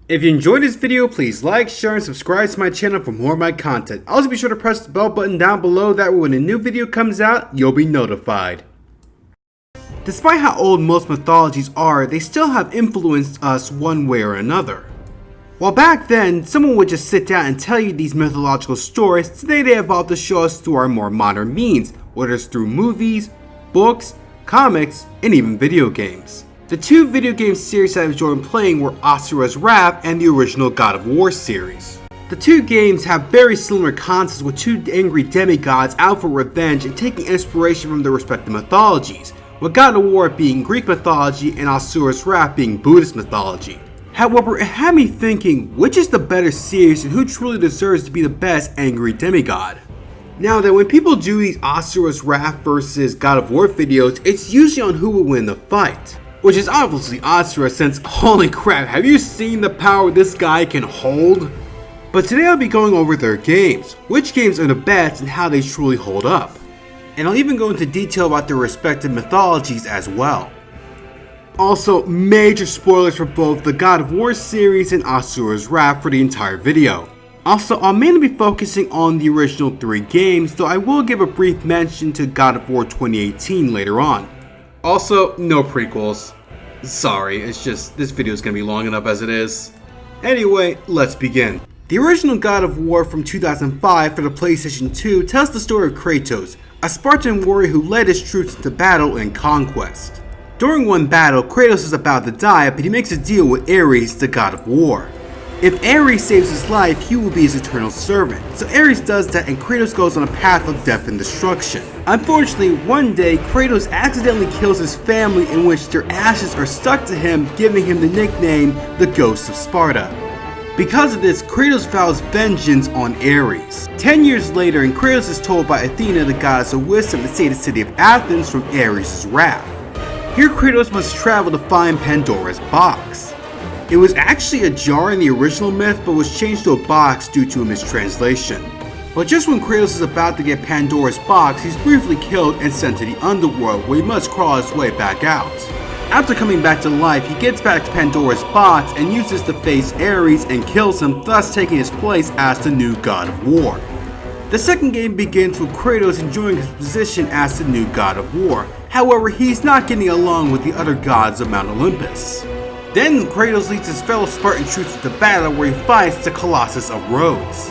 If you enjoyed this video, please like, share, and subscribe to my channel for more of my content. Also be sure to press the bell button down below, that way when a new video comes out, you'll be notified. Despite how old most mythologies are, they still have influenced us one way or another. While back then, someone would just sit down and tell you these mythological stories, today they evolved to show us through our more modern means, whether it's through movies, books, comics, and even video games. The two video game series I enjoyed playing were Asura's Wrath and the original God of War series. The two games have very similar concepts, with two angry demigods out for revenge and taking inspiration from their respective mythologies, with God of War being Greek mythology and Asura's Wrath being Buddhist mythology. However, it had me thinking, which is the better series and who truly deserves to be the best angry demigod? Now that when people do these Asura's Wrath versus God of War videos, it's usually on who will win the fight. Which is obviously Asura, since holy crap, have you seen the power this guy can hold? But today I'll be going over their games, which games are the best and how they truly hold up. And I'll even go into detail about their respective mythologies as well. Also, major spoilers for both the God of War series and Asura's Wrath for the entire video. Also, I'll mainly be focusing on the original three games, though I will give a brief mention to God of War 2018 later on. Also, no prequels. Sorry, it's just this video is going to be long enough as it is. Anyway, let's begin. The original God of War from 2005 for the PlayStation 2 tells the story of Kratos, a Spartan warrior who led his troops into battle and conquest. During one battle, Kratos is about to die, but he makes a deal with Ares, the God of War. If Ares saves his life, he will be his eternal servant. So Ares does that and Kratos goes on a path of death and destruction. Unfortunately, one day, Kratos accidentally kills his family, in which their ashes are stuck to him, giving him the nickname, the Ghost of Sparta. Because of this, Kratos vows vengeance on Ares. 10 years later, and Kratos is told by Athena, the goddess of wisdom, to save the city of Athens from Ares' wrath. Here Kratos must travel to find Pandora's box. It was actually a jar in the original myth, but was changed to a box due to a mistranslation. But just when Kratos is about to get Pandora's box, he's briefly killed and sent to the underworld, where he must crawl his way back out. After coming back to life, he gets back to Pandora's box and uses to face Ares and kills him, thus taking his place as the new God of War. The second game begins with Kratos enjoying his position as the new God of War. However, he's not getting along with the other gods of Mount Olympus. Then Kratos leads his fellow Spartan troops into battle, where he fights the Colossus of Rhodes,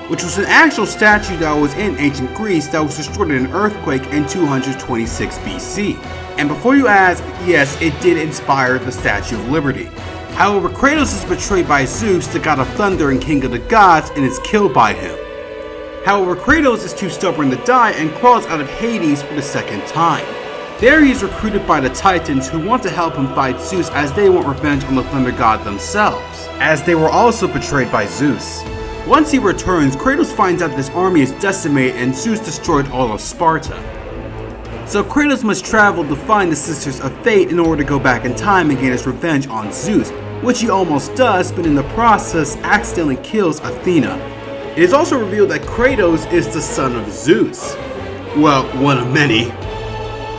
which was an actual statue that was in ancient Greece that was destroyed in an earthquake in 226 BC. And before you ask, yes, it did inspire the Statue of Liberty. However, Kratos is betrayed by Zeus, the god of thunder and king of the gods, and is killed by him. However, Kratos is too stubborn to die and crawls out of Hades for the second time. There he is recruited by the Titans, who want to help him fight Zeus, as they want revenge on the thunder god themselves, as they were also betrayed by Zeus. Once he returns, Kratos finds out this army is decimated and Zeus destroyed all of Sparta. So Kratos must travel to find the Sisters of Fate in order to go back in time and get his revenge on Zeus, which he almost does, but in the process accidentally kills Athena. It is also revealed that Kratos is the son of Zeus. Well, one of many.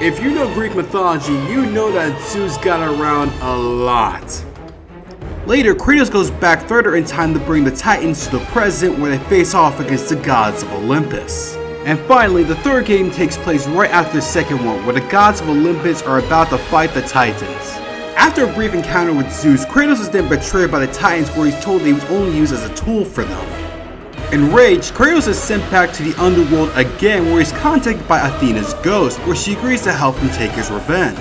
If you know Greek mythology, you know that Zeus got around a lot. Later, Kratos goes back further in time to bring the Titans to the present, where they face off against the gods of Olympus. And finally, the third game takes place right after the second one, where the gods of Olympus are about to fight the Titans. After a brief encounter with Zeus, Kratos is then betrayed by the Titans, where he's told that he was only used as a tool for them. Enraged, Kratos is sent back to the underworld again, where he's contacted by Athena's ghost, where she agrees to help him take his revenge.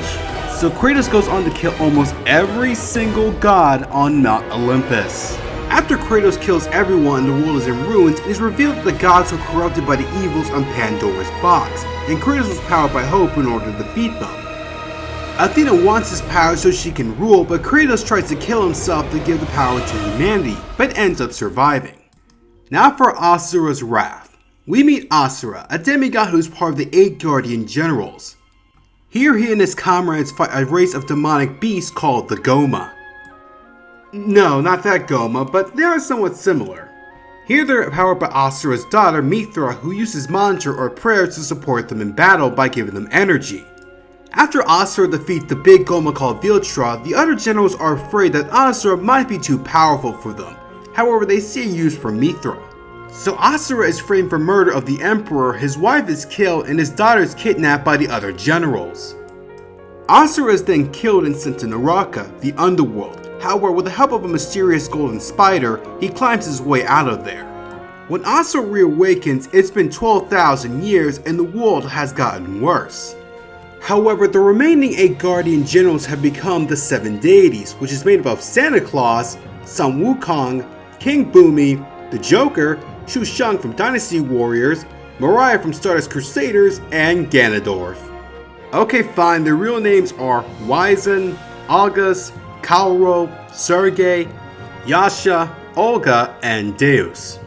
So Kratos goes on to kill almost every single god on Mount Olympus. After Kratos kills everyone, the world is in ruins, and it is revealed that the gods were corrupted by the evils on Pandora's box, and Kratos was powered by hope in order to defeat them. Athena wants his power so she can rule, but Kratos tries to kill himself to give the power to humanity, but ends up surviving. Now for Asura's Wrath. We meet Asura, a demigod who is part of the 8 Guardian Generals. Here he and his comrades fight a race of demonic beasts called the Goma. No, not that Goma, but they are somewhat similar. Here they're powered by Asura's daughter Mithra, who uses mantra or prayers to support them in battle by giving them energy. After Asura defeats the big Goma called Viltra, the other generals are afraid that Asura might be too powerful for them. However, they see a use for Mithra. So Asura is framed for murder of the emperor, his wife is killed, and his daughter is kidnapped by the other generals. Asura is then killed and sent to Naraka, the underworld. However, with the help of a mysterious golden spider, he climbs his way out of there. When Asura reawakens, it's been 12,000 years and the world has gotten worse. However, the remaining 8 guardian generals have become the 7 deities, which is made up of Santa Claus, Sun Wukong, King Boomy, the Joker, Shu Shang from Dynasty Warriors, Mariah from Stardust Crusaders, and Ganondorf. Okay fine, their real names are Wyzen, August, Kaoro, Sergei, Yasha, Olga, and Deus.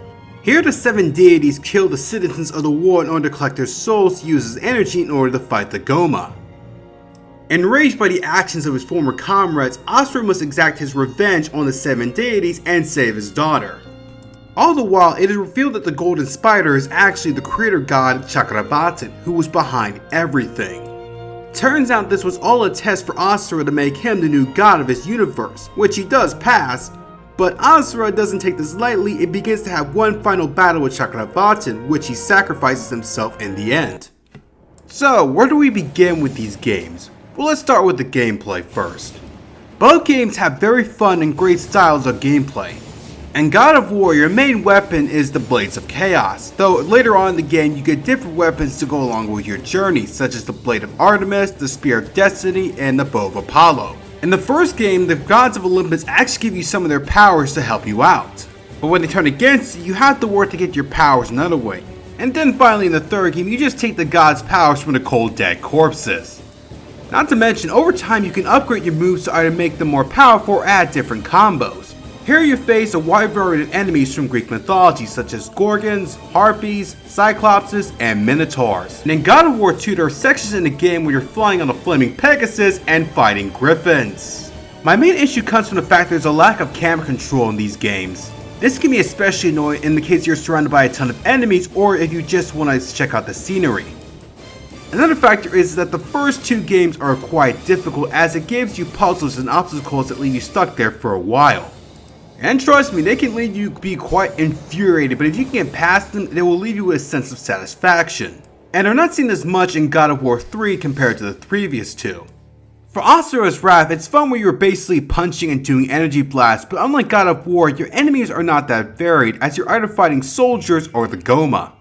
Here the 7 deities kill the citizens of the world in order to collect their souls to use as energy in order to fight the Goma. Enraged by the actions of his former comrades, Asura must exact his revenge on the 7 deities and save his daughter. All the while, it is revealed that the golden spider is actually the creator god Chakravartin, who was behind everything. Turns out this was all a test for Asura to make him the new god of his universe, which he does pass, but Asura doesn't take this lightly and begins to have one final battle with Chakravartin, which he sacrifices himself in the end. So, where do we begin with these games? Well, let's start with the gameplay first. Both games have very fun and great styles of gameplay. In God of War, your main weapon is the Blades of Chaos, though later on in the game you get different weapons to go along with your journey, such as the Blade of Artemis, the Spear of Destiny, and the Bow of Apollo. In the first game, the gods of Olympus actually give you some of their powers to help you out. But when they turn against you, you have to work to get your powers another way. And then finally in the third game, you just take the gods' powers from the cold dead corpses. Not to mention, over time you can upgrade your moves to either make them more powerful or add different combos. Here you face a wide variety of enemies from Greek mythology such as Gorgons, Harpies, Cyclopses, and Minotaurs. And in God of War 2 there are sections in the game where you're flying on a flaming Pegasus and fighting griffins. My main issue comes from the fact there's a lack of camera control in these games. This can be especially annoying in the case you're surrounded by a ton of enemies or if you just want to check out the scenery. Another factor is that the first 2 games are quite difficult as it gives you puzzles and obstacles that leave you stuck there for a while. And trust me, they can leave you be quite infuriated, but if you can get past them, they will leave you with a sense of satisfaction. And are not seen as much in God of War 3 compared to the previous 2. For Asura's Wrath, it's fun where you're basically punching and doing energy blasts, but unlike God of War, your enemies are not that varied as you're either fighting soldiers or the Goma.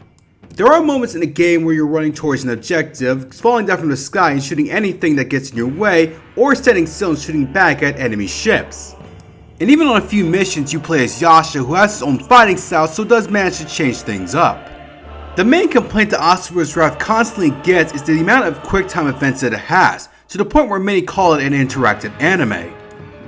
There are moments in the game where you're running towards an objective, falling down from the sky and shooting anything that gets in your way, or standing still and shooting back at enemy ships. And even on a few missions you play as Yasha, who has his own fighting style, so does manage to change things up. The main complaint that Asura's Wrath constantly gets is the amount of quick time events that it has, to the point where many call it an interactive anime.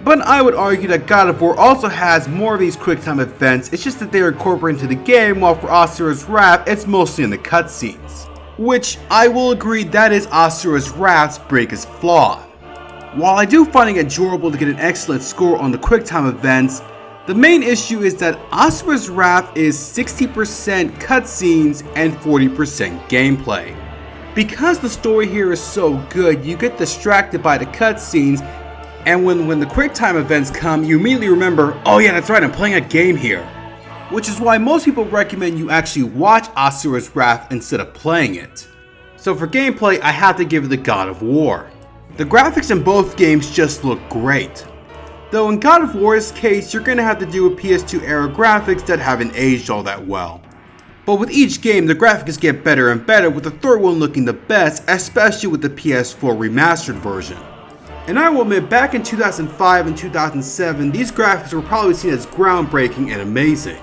But I would argue that God of War also has more of these quick time events, it's just that they are incorporated into the game, while for Asura's Wrath it's mostly in the cutscenes. Which, I will agree, that is Asura's Wrath's biggest flaw. While I do find it enjoyable to get an excellent score on the QuickTime events, the main issue is that Asura's Wrath is 60% cutscenes and 40% gameplay. Because the story here is so good, you get distracted by the cutscenes, and when the QuickTime events come, you immediately remember, oh yeah, that's right, I'm playing a game here. Which is why most people recommend you actually watch Asura's Wrath instead of playing it. So for gameplay, I have to give it the God of War. The graphics in both games just look great. Though in God of War's case, you're going to have to deal with PS2 era graphics that haven't aged all that well. But with each game, the graphics get better and better, with the third one looking the best, especially with the PS4 remastered version. And I will admit, back in 2005 and 2007, these graphics were probably seen as groundbreaking and amazing.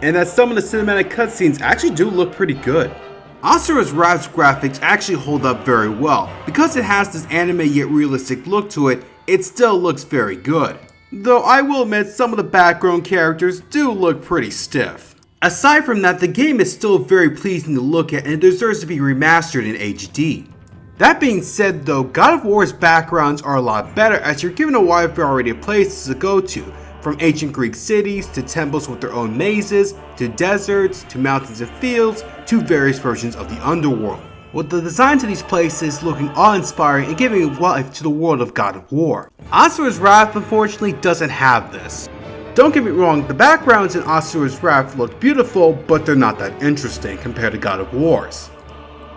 And that some of the cinematic cutscenes actually do look pretty good. Asura's Wrath's graphics actually hold up very well. Because it has this anime yet realistic look to it, it still looks very good. Though I will admit some of the background characters do look pretty stiff. Aside from that, the game is still very pleasing to look at and it deserves to be remastered in HD. That being said though, God of War's backgrounds are a lot better as you're given a wide variety of places to go to, from ancient Greek cities to temples with their own mazes, to deserts, to mountains and fields, to various versions of the underworld. with the designs of these places looking awe-inspiring and giving life to the world of God of War. Asura's Wrath unfortunately doesn't have this. Don't get me wrong, the backgrounds in Asura's Wrath look beautiful, but they're not that interesting compared to God of War's,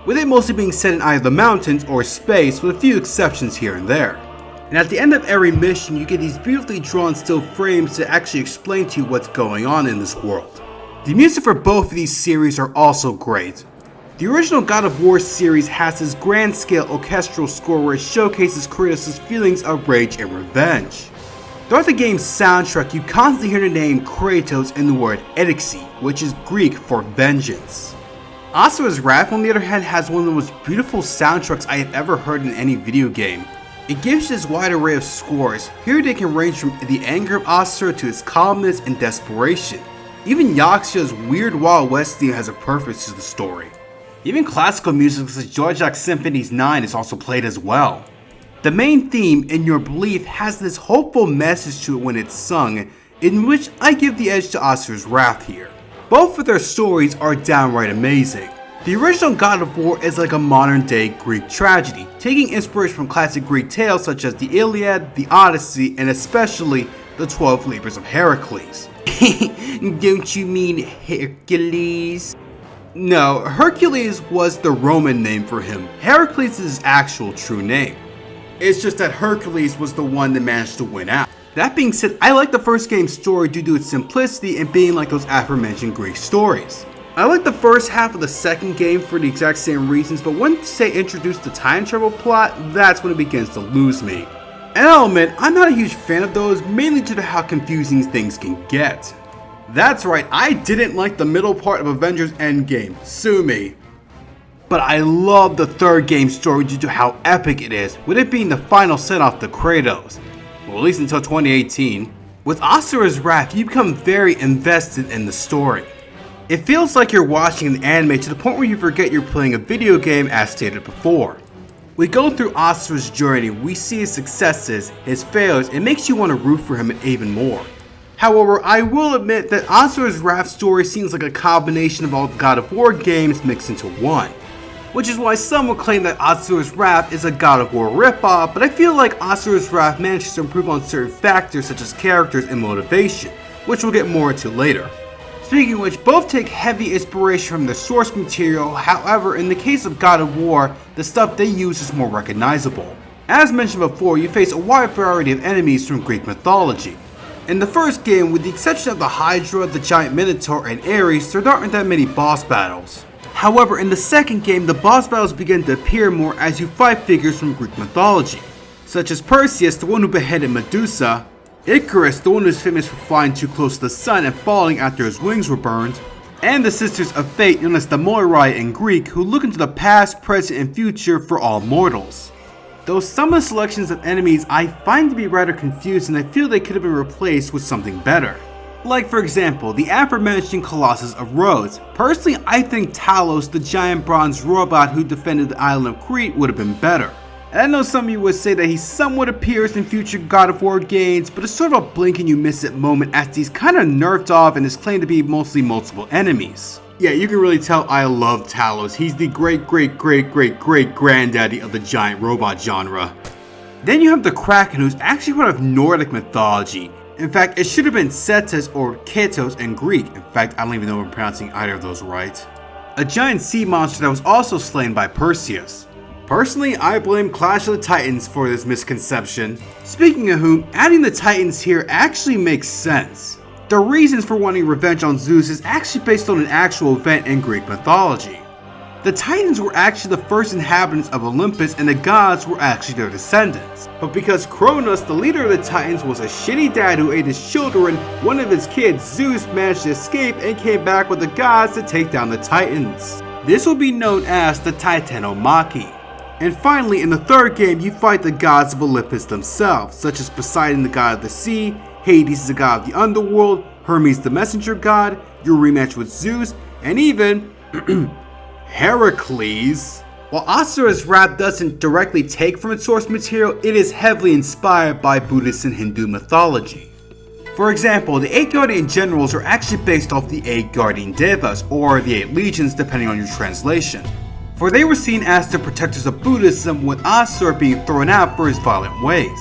with it mostly being set in either the mountains or space with a few exceptions here and there. And at the end of every mission you get these beautifully drawn still frames to actually explain to you what's going on in this world. The music for both of these series are also great. The original God of War series has this grand scale orchestral score where it showcases Kratos' feelings of rage and revenge. Throughout the game's soundtrack you constantly hear the name Kratos and the word Eryxi, which is Greek for vengeance. Asura's Wrath on the other hand has one of the most beautiful soundtracks I have ever heard in any video game. It gives this wide array of scores. Here they can range from the anger of Asura to its calmness and desperation. Even Yaksha's weird Wild West theme has a purpose to the story. Even classical music such as Dvorak's Symphonies 9 is also played as well. The main theme, In Your Belief, has this hopeful message to it when it's sung, in which I give the edge to Asura's Wrath here. Both of their stories are downright amazing. The original God of War is like a modern day Greek tragedy, taking inspiration from classic Greek tales such as the Iliad, the Odyssey, and especially the 12 Labors of Heracles. Don't you mean Hercules? No, Hercules was the Roman name for him. Heracles is his actual true name. It's just that Hercules was the one that managed to win out. That being said, I like the first game's story due to its simplicity and being like those aforementioned Greek stories. I like the first half of the second game for the exact same reasons, but once they introduce the time travel plot, that's when it begins to lose me. And I'll admit, I'm not a huge fan of those, mainly due to how confusing things can get. That's right, I didn't like the middle part of Avengers Endgame, sue me. But I love the third game's story due to how epic it is, with it being the final send-off to Kratos. Well, at least until 2018. With Asura's Wrath, you become very invested in the story. It feels like you're watching an anime to the point where you forget you're playing a video game as stated before. We go through Asura's journey, we see his successes, his failures, it makes you want to root for him even more. However, I will admit that Asura's Wrath story seems like a combination of all the God of War games mixed into one. Which is why some will claim that Asura's Wrath is a God of War ripoff, but I feel like Asura's Wrath manages to improve on certain factors such as characters and motivation, which we'll get more into later. Speaking of which, both take heavy inspiration from the source material, however in the case of God of War, the stuff they use is more recognizable. As mentioned before, you face a wide variety of enemies from Greek mythology. In the first game, with the exception of the Hydra, the Giant Minotaur, and Ares, there aren't that many boss battles. However, in the second game, the boss battles begin to appear more as you fight figures from Greek mythology, such as Perseus, the one who beheaded Medusa, Icarus, the one who is famous for flying too close to the sun and falling after his wings were burned, and the Sisters of Fate known as the Moirai in Greek, who look into the past, present, and future for all mortals. Though some of the selections of enemies I find to be rather confusing, I feel they could have been replaced with something better. Like for example, the aforementioned Colossus of Rhodes. Personally, I think Talos, the giant bronze robot who defended the island of Crete, would have been better. And I know some of you would say that he somewhat appears in future God of War games, but it's sort of a blink and you miss it moment as he's kinda nerfed off and is claimed to be mostly multiple enemies. Yeah, you can really tell I love Talos. He's the great granddaddy of the giant robot genre. Then you have the Kraken, who's actually part of Nordic mythology. In fact, it should have been Cetus or Ketos in Greek. In fact, I don't even know if I'm pronouncing either of those right. A giant sea monster that was also slain by Perseus. Personally, I blame Clash of the Titans for this misconception. Speaking of whom, adding the Titans here actually makes sense. The reasons for wanting revenge on Zeus is actually based on an actual event in Greek mythology. The Titans were actually the first inhabitants of Olympus and the gods were actually their descendants. But because Kronos, the leader of the Titans, was a shitty dad who ate his children, one of his kids, Zeus, managed to escape and came back with the gods to take down the Titans. This will be known as the Titanomachy. And finally, in the third game, you fight the gods of Olympus themselves, such as Poseidon, the god of the sea, Hades, the god of the underworld, Hermes, the messenger god, your rematch with Zeus, and even Heracles. While Asura's Wrath doesn't directly take from its source material, it is heavily inspired by Buddhist and Hindu mythology. For example, the 8 Guardian Generals are actually based off the 8 Guardian Devas, or the 8 Legions depending on your translation. for they were seen as the protectors of Buddhism, with Asura being thrown out for his violent ways.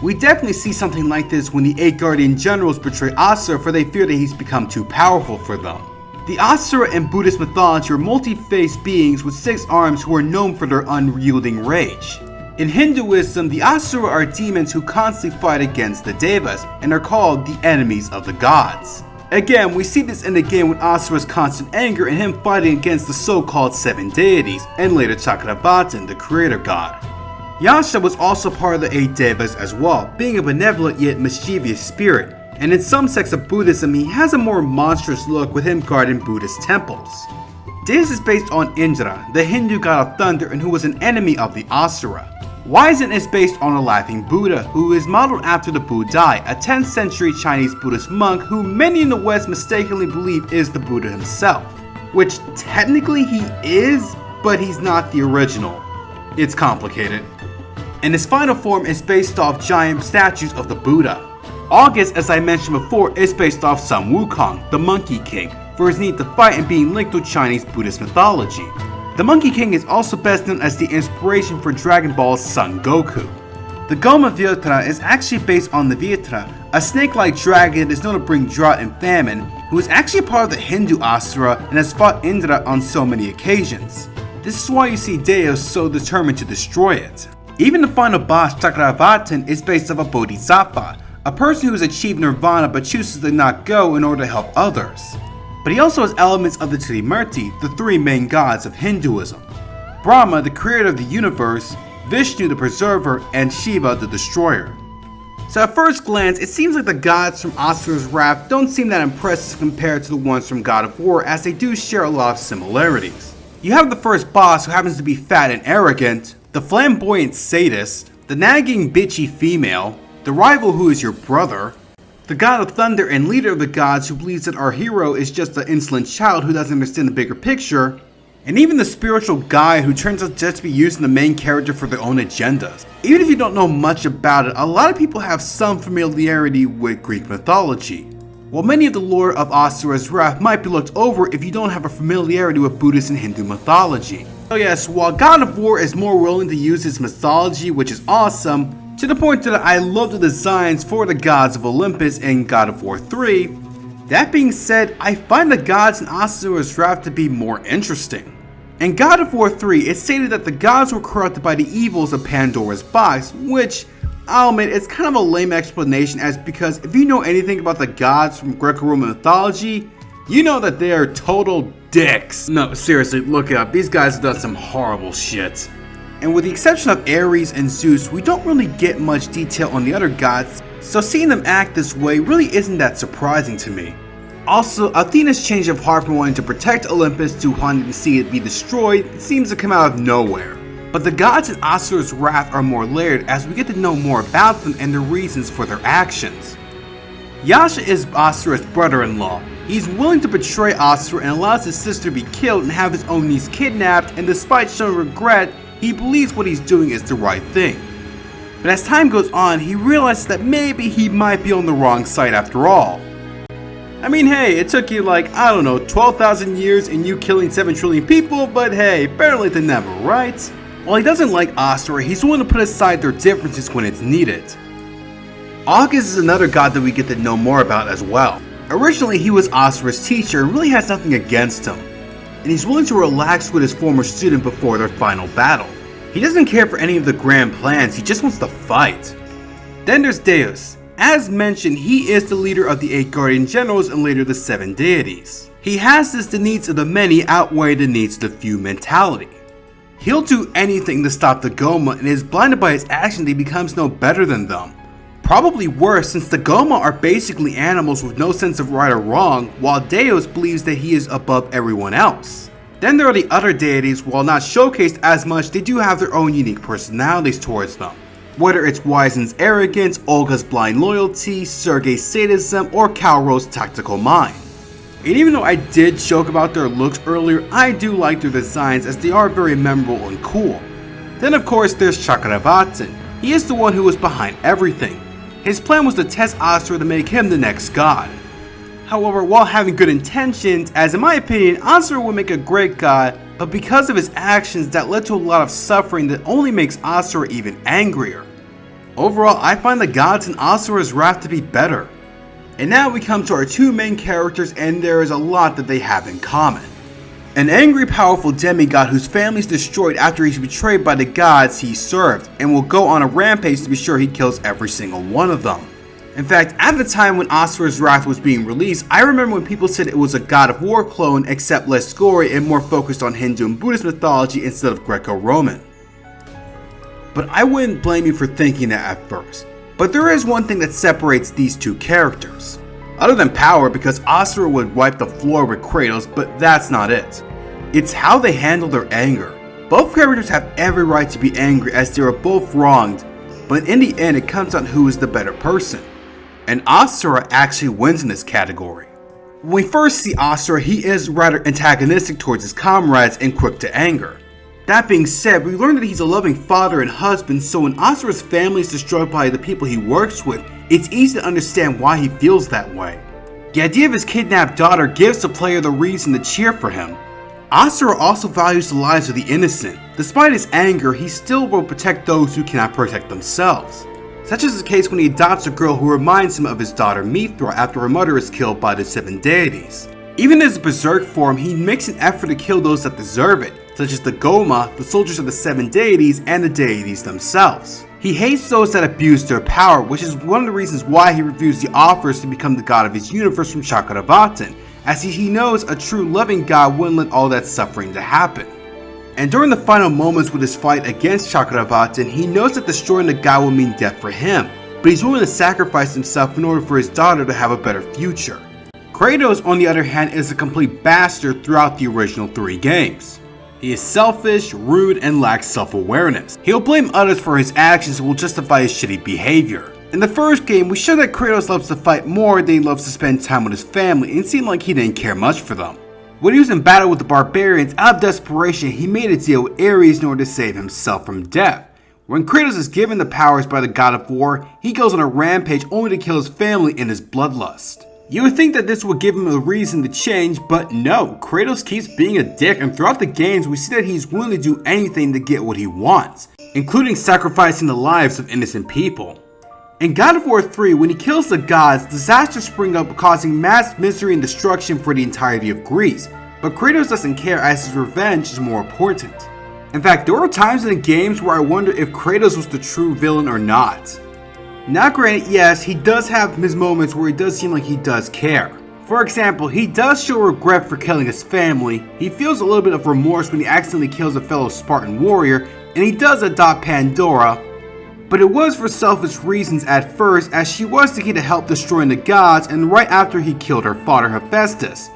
We definitely see something like this when the 8 Guardian Generals betray Asura, for they fear that he's become too powerful for them. The Asura in Buddhist mythology are multi-faced beings with 6 arms who are known for their unyielding rage. In Hinduism, the Asura are demons who constantly fight against the Devas and are called the enemies of the gods. Again, we see this in the game with Asura's constant anger and him fighting against the so-called 7 deities, and later Chakravartin, the creator god. Yasha was also part of the 8 Devas as well, being a benevolent yet mischievous spirit, and in some sects of Buddhism he has a more monstrous look with him guarding Buddhist temples. This is based on Indra, the Hindu god of thunder and who was an enemy of the Asura. Wisen is based on a laughing Buddha, who is modeled after the Budai, a 10th century Chinese Buddhist monk who many in the West mistakenly believe is the Buddha himself. Which technically he is, but he's not the original. It's complicated. And his final form is based off giant statues of the Buddha. August, as I mentioned before, is based off Sun Wukong, the Monkey King, for his need to fight and being linked with Chinese Buddhist mythology. The Monkey King is also best known as the inspiration for Dragon Ball's Son Goku. The Goma Vyotra is actually based on the Vyotra, a snake-like dragon that is known to bring drought and famine, who is actually a part of the Hindu Asura and has fought Indra on so many occasions. This is why you see Deus so determined to destroy it. Even the final boss, Chakravartin, is based off a Bodhisattva, a person who has achieved nirvana but chooses to not go in order to help others. But he also has elements of the Trimurti, the 3 main gods of Hinduism. Brahma, the creator of the universe, Vishnu, the preserver, and Shiva, the destroyer. So at first glance, it seems like the gods from Asura's Wrath don't seem that impressive compared to the ones from God of War, as they do share a lot of similarities. You have the first boss, who happens to be fat and arrogant, the flamboyant sadist, the nagging bitchy female, the rival who is your brother, the god of thunder and leader of the gods who believes that our hero is just an insolent child who doesn't understand the bigger picture, and even the spiritual guy who turns out just to be using the main character for their own agendas. Even if you don't know much about it, a lot of people have some familiarity with Greek mythology. While many of the lore of Asura's Wrath might be looked over if you don't have a familiarity with Buddhist and Hindu mythology. So yes, while God of War is more willing to use his mythology, which is awesome, to the point that I love the designs for the gods of Olympus in God of War 3, that being said, I find the gods in Asura's Wrath to be more interesting. In God of War 3, it's stated that the gods were corrupted by the evils of Pandora's box, which, I'll admit, it's kind of a lame explanation, as because if you know anything about the gods from greco-roman mythology, you know that they are total dicks. No, seriously, look it up. These guys have done some horrible shit. And with the exception of Ares and Zeus, we don't really get much detail on the other gods, so seeing them act this way really isn't that surprising to me. Also, Athena's change of heart from wanting to protect Olympus to wanting to see it be destroyed seems to come out of nowhere. But the gods in Asura's Wrath are more layered, as we get to know more about them and their reasons for their actions. Yasha is Asura's brother-in-law. He's willing to betray Asura and allows his sister to be killed and have his own niece kidnapped, and despite showing regret, he believes what he's doing is the right thing. But as time goes on, he realizes that maybe he might be on the wrong side after all. I mean, hey, it took you like, I don't know, 12,000 years and you killing 7 trillion people, but hey, better late than never, right? While he doesn't like Asura, he's willing to put aside their differences when it's needed. August is another god that we get to know more about as well. Originally, he was Asura's teacher and really has nothing against him, and he's willing to relax with his former student before their final battle. He doesn't care for any of the grand plans, he just wants to fight. Then there's Deus. As mentioned, he is the leader of the 8 Guardian Generals and later the 7 deities. He has this the needs of the many outweigh the needs of the few mentality. He'll do anything to stop the Goma and is blinded by his action that he becomes no better than them. Probably worse, since the Goma are basically animals with no sense of right or wrong, while Deus believes that he is above everyone else. Then there are the other deities. While not showcased as much, they do have their own unique personalities towards them. Whether it's Wisen's arrogance, Olga's blind loyalty, Sergei's sadism, or Kalro's tactical mind. And even though I did joke about their looks earlier, I do like their designs as they are very memorable and cool. Then of course there's Chakravartin. He is the one who was behind everything. His plan was to test Asura to make him the next god. However, while having good intentions, as in my opinion, Asura would make a great god, but because of his actions that led to a lot of suffering that only makes Asura even angrier. Overall, I find the gods in Asura's wrath to be better. And now we come to our two main characters, and there is a lot that they have in common. An angry, powerful demigod whose family is destroyed after he's betrayed by the gods he served, and will go on a rampage to be sure he kills every single one of them. In fact, at the time when Asura's Wrath was being released, I remember when people said it was a God of War clone except less gory and more focused on Hindu and Buddhist mythology instead of greco-roman. But I wouldn't blame you for thinking that at first. But there is one thing that separates these two characters. Other than power, because Asura would wipe the floor with Kratos, but that's not it. It's how they handle their anger. Both characters have every right to be angry as they are both wronged, but in the end it comes down to who is the better person. And Asura actually wins in this category. When we first see Asura, he is rather antagonistic towards his comrades and quick to anger. That being said, we learn that he's a loving father and husband, so when Asura's family is destroyed by the people he works with, it's easy to understand why he feels that way. The idea of his kidnapped daughter gives the player the reason to cheer for him. Asura also values the lives of the innocent. Despite his anger, he still will protect those who cannot protect themselves. Such is the case when he adopts a girl who reminds him of his daughter Mithra after her mother is killed by the 7 deities. Even in his berserk form, he makes an effort to kill those that deserve it, such as the Goma, the soldiers of the 7 deities, and the deities themselves. He hates those that abuse their power, which is one of the reasons why he refused the offers to become the god of his universe from Chakravartin, as he knows a true loving god wouldn't let all that suffering to happen. And during the final moments with his fight against Chakravartin, he knows that destroying the god will mean death for him, but he's willing to sacrifice himself in order for his daughter to have a better future. Kratos, on the other hand, is a complete bastard throughout the original 3 games. He is selfish, rude, and lacks self-awareness. He'll blame others for his actions and will justify his shitty behavior. In the first game, we show that Kratos loves to fight more than he loves to spend time with his family, and it seemed like he didn't care much for them. When he was in battle with the barbarians, out of desperation, he made a deal with Ares in order to save himself from death. When Kratos is given the powers by the god of war, he goes on a rampage only to kill his family in his bloodlust. You would think that this would give him a reason to change, but no, Kratos keeps being a dick, and throughout the games we see that he's willing to do anything to get what he wants, including sacrificing the lives of innocent people. In God of War 3, when he kills the gods, disasters spring up causing mass misery and destruction for the entirety of Greece, but Kratos doesn't care as his revenge is more important. In fact, there were times in the games where I wondered if Kratos was the true villain or not. Now granted, yes, he does have his moments where it does seem like he does care. For example, he does show regret for killing his family, he feels a little bit of remorse when he accidentally kills a fellow Spartan warrior, and he does adopt Pandora, but it was for selfish reasons at first, as she was the key to help destroying the gods and right after he killed her father Hephaestus.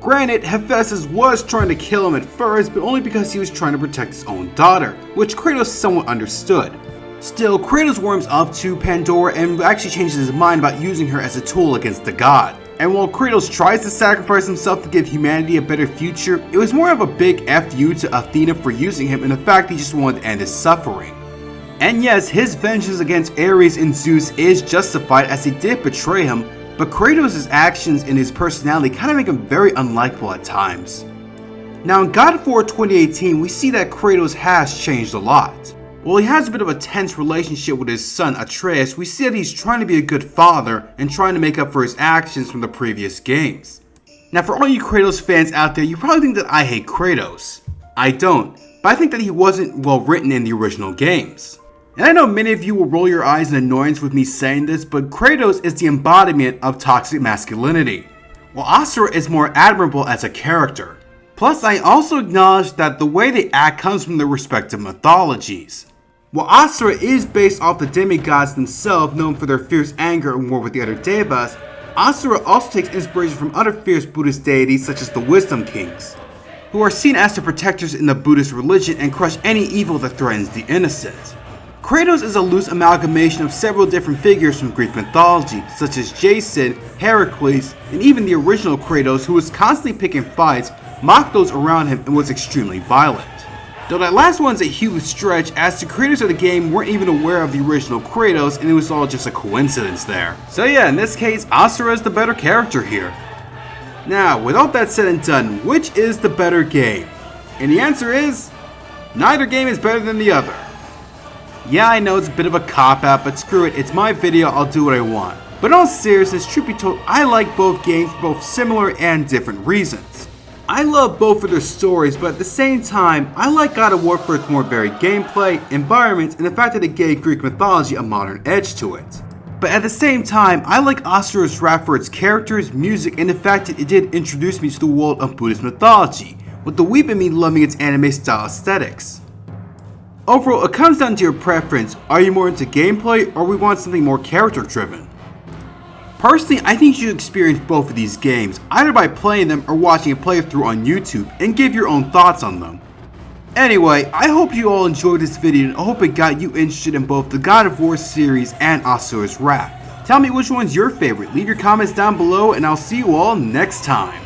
Granted, Hephaestus was trying to kill him at first, but only because he was trying to protect his own daughter, which Kratos somewhat understood. Still, Kratos warms up to Pandora and actually changes his mind about using her as a tool against the god. And while Kratos tries to sacrifice himself to give humanity a better future, it was more of a big F you to Athena for using him and the fact he just wanted to end his suffering. And yes, his vengeance against Ares and Zeus is justified as he did betray him, but Kratos' actions and his personality kind of make him very unlikable at times. Now in God of War 2018, we see that Kratos has changed a lot. While he has a bit of a tense relationship with his son Atreus, we see that he's trying to be a good father and trying to make up for his actions from the previous games. Now for all you Kratos fans out there, you probably think that I hate Kratos. I don't, but I think that he wasn't well written in the original games. And I know many of you will roll your eyes in annoyance with me saying this, but Kratos is the embodiment of toxic masculinity, while Asura is more admirable as a character. Plus, I also acknowledge that the way they act comes from their respective mythologies. While Asura is based off the demigods themselves, known for their fierce anger and war with the other devas, Asura also takes inspiration from other fierce Buddhist deities such as the Wisdom Kings, who are seen as the protectors in the Buddhist religion and crush any evil that threatens the innocent. Kratos is a loose amalgamation of several different figures from Greek mythology, such as Jason, Heracles, and even the original Kratos, who was constantly picking fights, mocked those around him, and was extremely violent. Though that last one's a huge stretch, as the creators of the game weren't even aware of the original Kratos and it was all just a coincidence there. So yeah, in this case, Asura is the better character here. Now, with all that said and done, which is the better game? And the answer is, neither game is better than the other. Yeah, I know it's a bit of a cop-out, but screw it, it's my video, I'll do what I want. But in all seriousness, truth be told, I like both games for both similar and different reasons. I love both for their stories, but at the same time, I like God of War for its more varied gameplay, environments, and the fact that it gave Greek mythology a modern edge to it. But at the same time, I like Asura's Wrath for its characters, music, and the fact that it did introduce me to the world of Buddhist mythology, with the weeb in me loving its anime style aesthetics. Overall, it comes down to your preference. Are you more into gameplay, or we want something more character driven? Personally, I think you should experience both of these games, either by playing them or watching a playthrough on YouTube, and give your own thoughts on them. Anyway, I hope you all enjoyed this video, and I hope it got you interested in both the God of War series and Asura's Wrath. Tell me which one's your favorite, leave your comments down below, and I'll see you all next time.